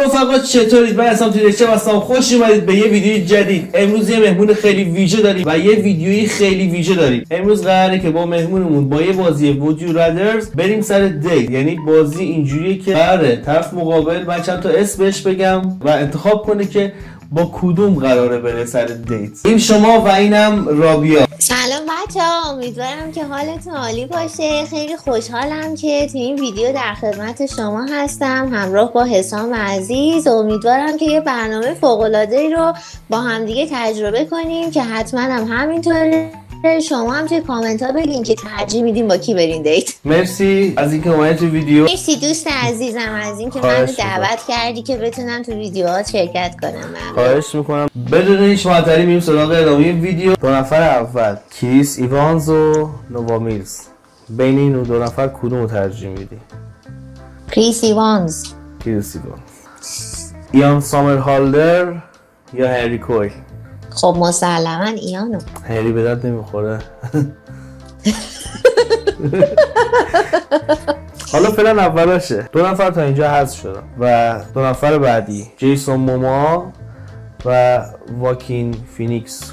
رفقا چطورید؟ من اسلام تیرکچه هستم. خوش اومدید به یه ویدیوی جدید. امروز یه مهمون خیلی ویژه داریم و یه ویدیویی خیلی ویژه داریم. امروز قراره که با مهمونمون با یه بازی وودیو رادرز بریم سر دیت. یعنی بازی اینجوریه که قراره طرف مقابل من چند تا اسم بهش بگم و انتخاب کنه که با کدوم قراره بره سر دیت. این شما و اینم رابیا. سلام بچه‌ها، امیدوارم که حالتون عالی باشه. خیلی خوشحالم که تو این ویدیو در خدمت شما هستم همراه با حسام عزیز. امیدوارم که یه برنامه فوق‌العاده‌ای رو با همدیگه تجربه کنیم که حتما هم همینطوره. شما هم توی کامنت ها بگین که ترجیح میدین با کی برین دیت. مرسی از اینکه اومدید تو ویدیو. مرسی دوست عزیزم از اینکه منو دعوت کردی که بتونم تو ویدیوها شرکت کنم. خواهش میکنم. بدون هیچ معطلی میریم سراغ ادامه ویدیو. دو نفر اول کریس ایوانز و نووا میلز. بین این دو نفر کدومو ترجیح میدی؟ کریس ایوانز. ایان سامرهالدر یا هری کویل؟ خب مسلما ایانو. هری به درد نمیخوره. حالا فعلا اولاشه. دو نفر تا اینجا حذف شدن و دو نفر بعدی جیسون موما و واکین فونیکس.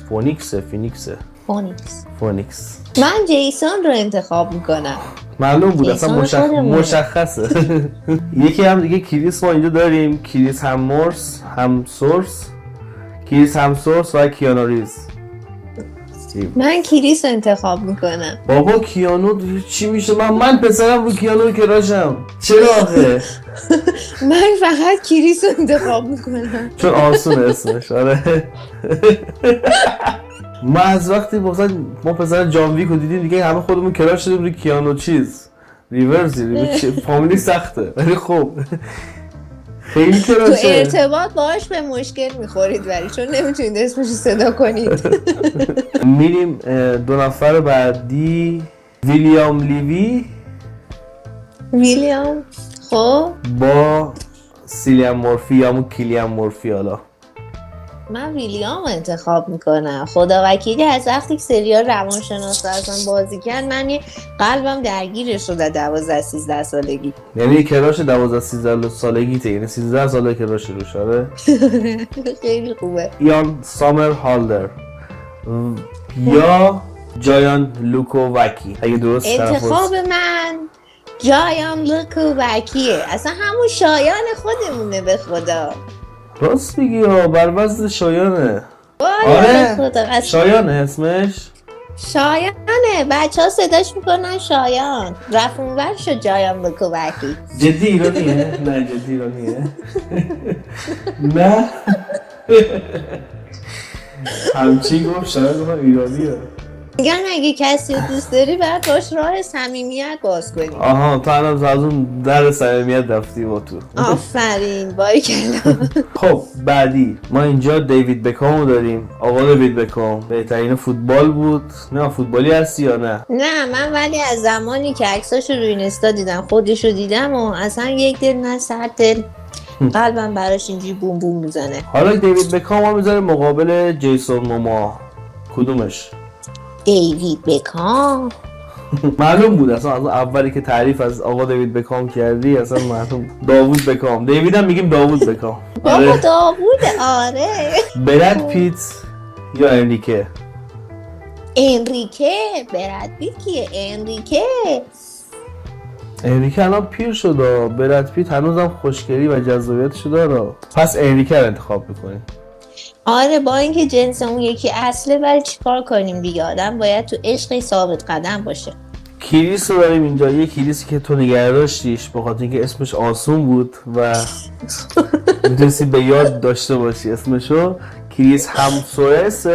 من جیسون رو انتخاب میکنم. معلوم بود اصلا مشخصه. یکی هم دیگه کریس ما اینجا داریم. کریس همسورس و کیانو ریز. من کریس رو انتخاب میکنم. بابا کیانو چی میشه؟ من پسرم رو کیانو کراشم. چرا آخه؟ من فقط کریس رو انتخاب میکنم چون آسونه اسمش. آره. ما از وقتی ما پسر جان ویک رو دیدیم دیگه همه خودمون کراش شدیم روی کیانو ریورزی. فامیلی سخته ولی خب خیلی کراشه. تو ارتباط باهاش به مشکل میخورید ولی چون نمیتونید اسمش رو صدا کنید. میریم دو نفر بعدی. ویلیام خب با سیلیان مورفی یا کیلیان مورفی. حالا من ویلیام انتخاب میکنم. خدا وکیلی از وقتی که سریال روانشناس اصلا بازی کرد من یه قلبم درگیرش شده 12-13 سالگی. یعنی کراش 12-13 سالگیته، یعنی 13 ساله کراش روش. آره. خیلی خوبه. ایان سامرهالدر یا جایان لوکوواکی. اگه درست انتخاب من جایان لوکوواکیه. اصلا همون شایان خودمونه به خدا. راست میگی ها، بر وزن شایانه. آره شایانه اسمش. شایانه. بچه ها صداش میکنن شایان. رفت اونور شد جایان لوکوواکی. جدی ایرانیه؟ نه جدی ایرانیه. نه همچین گفت شایان گفت ایرانیه. میگن اگه کسی رو دوست داری باید باش راه صمیمیت باز کنی. آها تو الان از اون در صمیمیت رفتی با تو. آفرین باریکلا. خب بعدی ما اینجا دیوید بکامو داریم. آقا دیوید بکام بهترین فوتبال بود. نه فوتبالی هستی یا نه؟ نه من ولی از زمانی که عکساشو روی اینستا دیدم خودشو دیدم و اصلا یک دل نه صد دل قلبم براش اینجوری بوم بوم میزنه. حالا دیوید بکام رو میذاره مقابل جیسون موما. کدومش؟ دیوید بکام. معلوم بود اصلا از اولی که تعریف از آقا دیوید بکام کردی اصلا معلوم. داوود بکام. دیوید هم میگیم داوود بکام. بابا داوود. آره. براد پیت یا انریکه؟ براد پیت کیه؟ انریکه الان پیر شده. براد پیت هنوزم خوشگلی و جذابیتشو داره. پس انریکه رو انتخاب میکنیم. آره با اینکه جنس اون یکی اصله ولی چیکار کنیم دیگه، آدم باید تو عشق ثابت قدم باشه. کریس رو داریم اینجا. یه کریسی که تو نگه داشتیش به خاطر اینکه اسمش آسون بود و میتونستی به یاد داشته باشی اسمشو. کریس همسورس.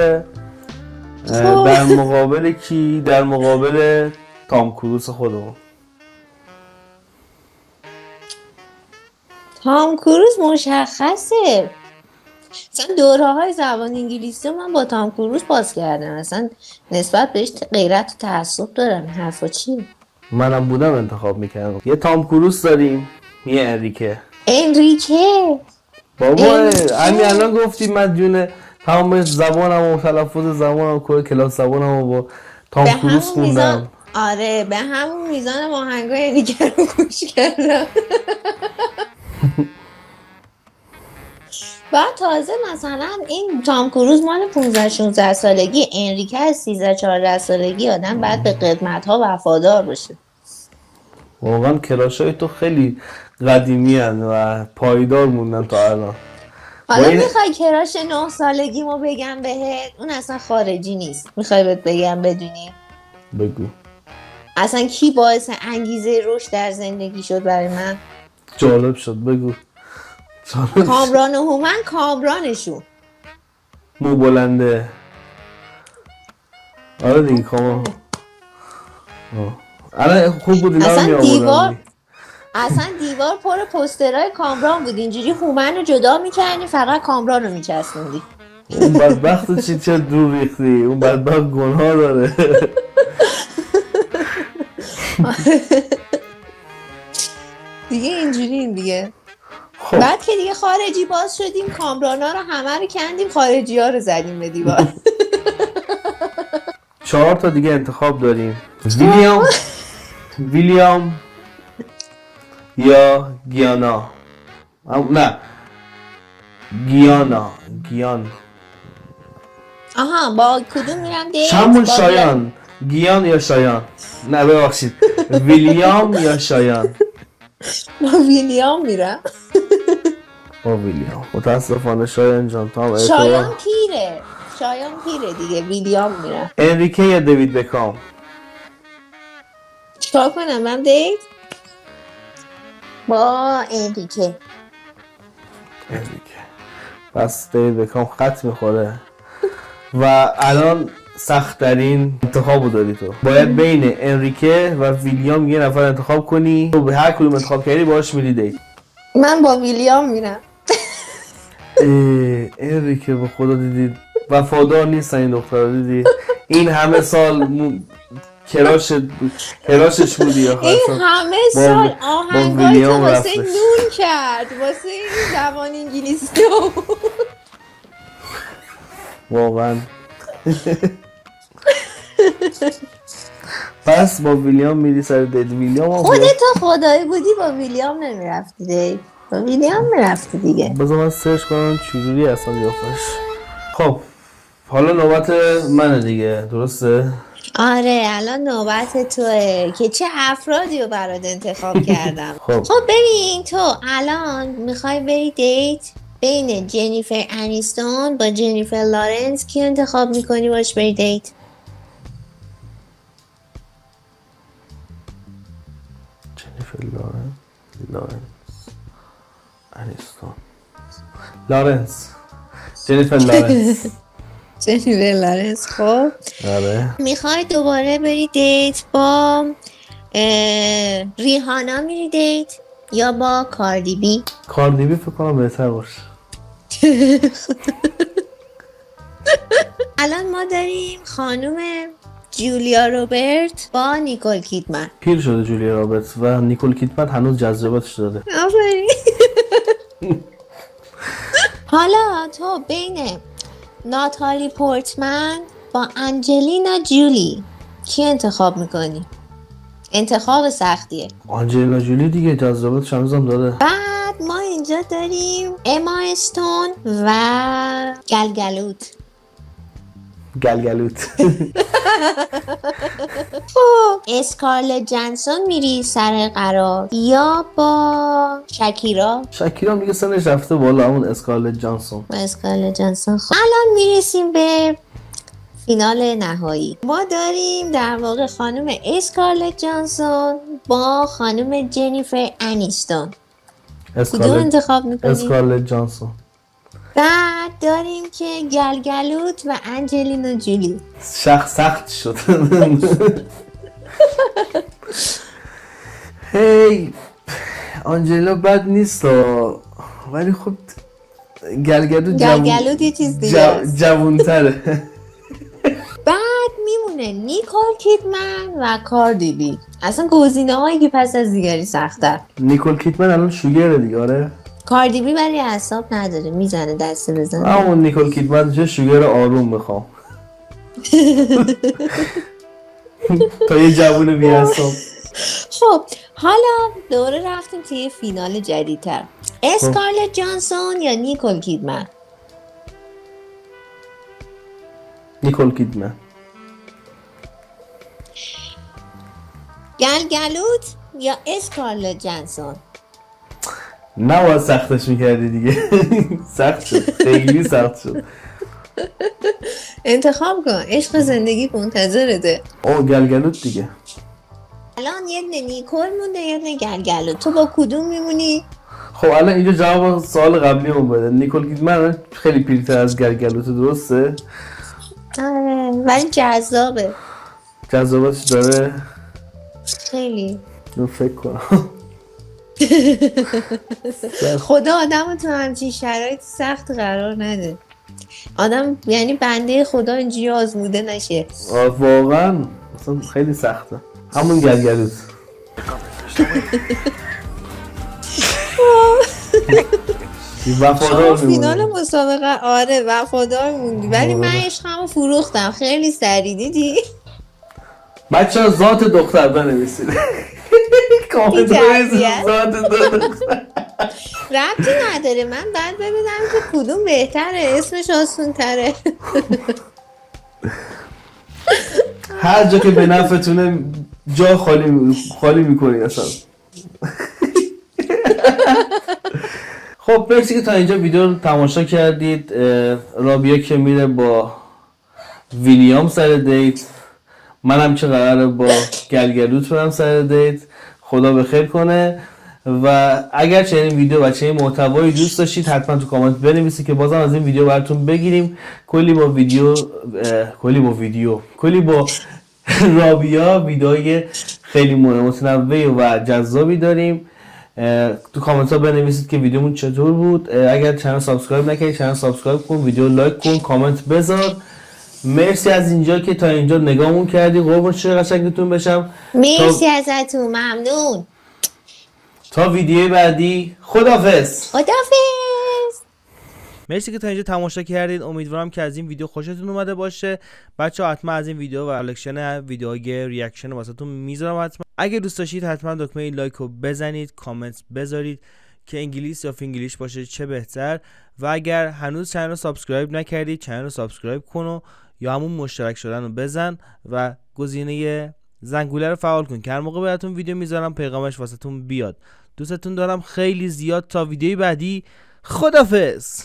در مقابل کی؟ در مقابل تام کروز خودمون. تام کروز مشخصه. مثلا دوره‌های زبان انگلیسی من با تام کروز باز کردم. مثلا نسبت بهش غیرت و تعصب دارم. این حرفا چیه؟ منم بودم انتخاب میکردم. یه تام کروز داریم یه انریکه. بابا همین الان گفتیم من جون تمام زبانم و تلفظ زبانم و کلاس زبانم و با تام کروز خوندم. آره به همون میزان آهنگای انریکه رو گوش کردم. بعد تازه مثلا این تام کروز مال 15-16 سالگی، انریکه از 13-14 سالگی. آدم بعد به قدمت ها وفادار باشه. واقعا کراشای تو خیلی قدیمی هن و پایدار موندن تا الان. حالا میخوای کراش 9 سالگیمو بگم بهت؟ اون اصلا خارجی نیست. میخوای بهت بگم بدونی؟ بگو. اصلا کی باعث انگیزه رشد در زندگی شد برای من؟ جالب شد، بگو. کامران و هومن. کامرانشون مو بلنده. آره دیگه کامران. الان خوب بود اینا رو می‌آوردن. اصلا دیوار پر پوسترهای کامران بود. اینجوری هومن رو جدا می‌کردی، فقط کامران رو می‌چسبوندی. اون بدبخت چه دور ریختی. اون بدبخت گناه داره. دیگه اینجوری دیگه. بعد که دیگه خارجی باز شدیم، کامرانا رو همه رو کندیم، خارجی ها رو زدیم به دیوار. 4 تا دیگه انتخاب داریم. ویلیام یا گیانا. نه گیان. آها، با کدوم میرم دیگه؟ همون شایان. گیان یا شایان. نه ببخشید، ویلیام یا شایان. با ویلیام میرم. با ویلیام. متاسفانه شایان جان تا شایان پیره دیگه. ویلیام میرم. انریکه یا دیوید بکام؟ چیکار کنم من دیت؟ با انریکه. پس دیوید بکام خط میخوره. و الان سخت ترین انتخابو داری تو. باید بین انریکه و ویلیام یه نفر انتخاب کنی. تو به هر کدوم انتخاب کردی باهاش میری دیت. من با ویلیام میرم. انریکه به خدا دیدید وفادار نیستن این دخترها. دیدی این همه سال کراشش بودی یا این همه سال آهنگای تو واسه نون کرد، واسه این زبان انگلیسی واقعا. پس با ویلیام میری سر دیت. ویلیام خودت خدایی بودی با ویلیام نمیرفتی دیت؟ با ویلیام میرفتی دیگه. بذار من سرچ کنم چجوری اصلا قیافش. خب حالا نوبت منه دیگه، درسته؟ آره الان نوبت توه که چه افرادی رو برات انتخاب کردم. خب ببین، تو الان میخوای بری دیت بین جنیفر انیستون با جنیفر لارنس، کی انتخاب میکنی باش بری دیت؟ جنیفر لارنس انیستون. جنیفر لارنس. خب آره. میخوای دوباره بری دیت با ریحانا میری دیت یا با کاردی بی؟ کاردی بی فکر کنم بهتر باشه. الان ما داریم خانوم جولیا روبرت با نیکول کیدمن. پیر شده جولیا روبرت و نیکول کیدمن هنوز جذابیتش داره. آفرین. حالا تو بین ناتالی پورتمن با انجلینا جولی کی انتخاب میکنی؟ انتخاب سختیه. آنجلینا جولی دیگه جذابیتش هنوزم داره. بعد ما اینجا داریم اما استون و گلگلوت. خب اسکارلت جانسون میری سر قرار یا با شکیرا؟ شکیرا میگه سنش رفته بالا. همون اسکارلت جانسون. خب الان میرسیم به فینال نهایی. ما داریم در واقع خانم اسکارلت جانسون با خانم جنیفر انیستون. کدوم انتخاب میکنی؟ اسکارلت جانسون. بعد داریم که گلگلوت و انجلینا جولی. سخت شد. هی آنجلینا بد نیست ولی خب گلگلوت یه چیز دیگه جوون‌تره. بعد میمونه نیکول کیدمن و کاردی بی. اصلا گزینه هایی که پس از دیگری سخت‌تر. نیکول کیدمن الان شوگره دیگه. آره کاردی بی ولی اعصاب نداره، میزنه دسته بزنه. همون نیکول کیدمن چه شوگر آروم میخوام. تا یه جوون بی اعصاب. خب حالا دوره رفتیم توی فینال جدیدتر. اسکارلت جانسون یا نیکول کیدمن؟ نیکول کیدمن. گل گلوت یا اسکارلت جانسون؟ نباید سختش میکردی دیگه. سخت شد، خیلی سخت شد. انتخاب کن، عشق زندگی منتظرته. گل گلوت دیگه. الان یه نیکول مونده یه گل گلوت، تو با کدوم میمونی؟ خب الان اینجا جواب سوال قبلی اون بده. نیکول کیدمن خیلی پیرتر از گل گلوت، درسته؟ آره ولی جذابه. جذاباتش داره؟ خیلی. رو فکر کنم. خدا آدم تو همچین شرایط سخت قرار نده. آدم یعنی بنده خدا اینجوری آزموده نشه. واقعا اصلا خیلی سخته. همون گل گلوت. وفادار فینال مسابقه آره وفادار موندی، ولی من عشقمو فروختم خیلی سری. دیدی؟ بچه ها ذات دختر بنویسید. کامنت بنویسید ذات دختر. ربطی نداره، من بعد ببینم که کدوم بهتره، اسمش آسون تره. هر جا که به نفعتونه جا خالی میکنی اصلا. خب مرسی که تا اینجا ویدیو رو تماشا کردید. رابیا که میره با ویلیام سر دیت، منم که قراره با گلگلوت برم سر دیت. خدا بخیر کنه. و اگر چنین ویدیو و چنین محتوایی دوست داشتید حتما تو کامنت بنویسید که بازم از این ویدیو براتون بگیریم. کلی با رابیا ویدیوهای خیلی متنوع و جذابی داریم. تو کامنت ها بنویسید که ویدیومون چطور بود. اگر چنل سابسکرایب نکردید چنل سابسکرایب کن، ویدیو لایک کن، کامنت بذار. مرسی از اینجا که تا اینجا نگاهمون کردی. قربون چه قشنگتون بشم. مرسی ازتون، ممنون. تا ویدیو بعدی خداحافظ. مرسی که تا اینجا تماشا کردید. امیدوارم که از این ویدیو خوشتون اومده باشه. بچه‌ها حتما از این ویدیو و کلکشن ویدیوهای ریاکشن واسهتون میذارم. حتما اگه دوست داشتید حتما دکمه لایک رو بزنید، کامنت بذارید که انگلیس یا فینگلیش باشه چه بهتر. و اگر هنوز چنل رو سابسکرایب نکردید چنل رو سابسکرایب کن یا همون مشترک شدن رو بزن و گزینه زنگوله رو فعال کن که هر موقع براتون ویدیو میذارم پیغامش واسهتون بیاد. دوستتون دارم خیلی زیاد. تا ویدیوی بعدی خداحافظ.